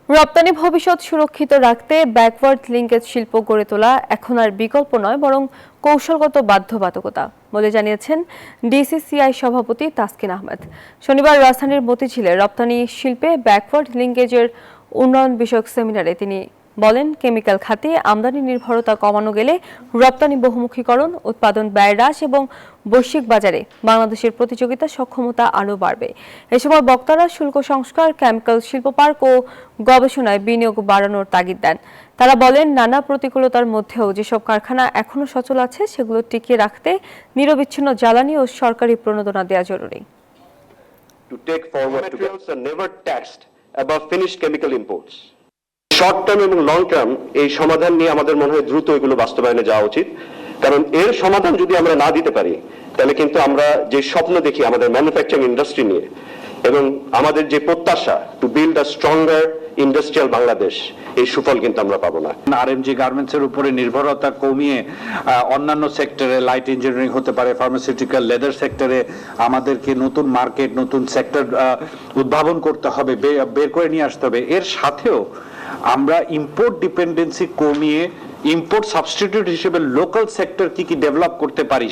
রপ্তানি ভবিষ্যৎ সুরক্ষিত রাখতে ব্যাকওয়ার্ড লিঙ্কেজ শিল্প গড়ে তোলা এখন আর বিকল্প নয়, বরং কৌশলগত বাধ্যবাধকতা বলে জানিয়েছেন ডিসিসিআই সভাপতি তাসকিন আহমেদ। শনিবার রাজধানীর মতিঝিলে রপ্তানি শিল্পে ব্যাকওয়ার্ড লিঙ্কেজের উন্নয়ন বিষয়ক সেমিনারে তিনি বলেন, কেমিক্যাল খাতে আমদানি নির্ভরতা কমানো গেলে রপ্তানি বহুমুখীকরণ, উৎপাদন ব্যয় হ্রাস এবং বৈশ্বিক বাজারে বাংলাদেশের প্রতিযোগিতা সক্ষমতা আরও বাড়বে। এ সময় বক্তারা শুল্ক সংস্কার, কেমিক্যাল শিল্প পার্ক ও গবেষণায় বিনিয়োগ বাড়ানোর তাগিদ দেন। তারা বলেন, নানা প্রতিকূলতার মধ্যেও যেসব কারখানা এখনো সচল আছে সেগুলো টিকিয়ে রাখতে নিরবিচ্ছিন্ন জ্বালানি ও সরকারি প্রণোদনা দেওয়া জরুরি। To take forward materials are never taxed above finished chemical imports. Short term এবং লং টার্ম এই সমাধান নিয়ে আমাদের মনে হয় দ্রুত এগুলো বাস্তবায়নে যাওয়া উচিত, কারণ এর সমাধান যদি আমরা না দিতে পারি তাহলে কিন্তু আমরা যে স্বপ্ন দেখি আমাদের ম্যানুফ্যাকচারিং ইন্ডাস্ট্রি নিয়ে এবং আমাদের যে প্রত্যাশা to build a stronger industrial Bangladesh, এই সুফল কিন্তু আমরা পাবো না। আরএমজি গার্মেন্টসের উপরে নির্ভরতা কমিয়ে অন্যান্য সেক্টরে, লাইট ইঞ্জিনিয়ারিং হতে পারে, ফার্মাসিউটিক্যাল, লেদার সেক্টরে আমাদেরকে নতুন মার্কেট, নতুন সেক্টর উদ্ভাবন করতে হবে, বের করে নিয়ে আসতে হবে। এর সাথেও আমরা ইম্পোর্ট ডিপেন্ডেন্সি কমিয়ে ইম্পোর্ট সাবস্টিটিউট হিসেবে লোকাল সেক্টর কি ডেভেলপ করতে পারি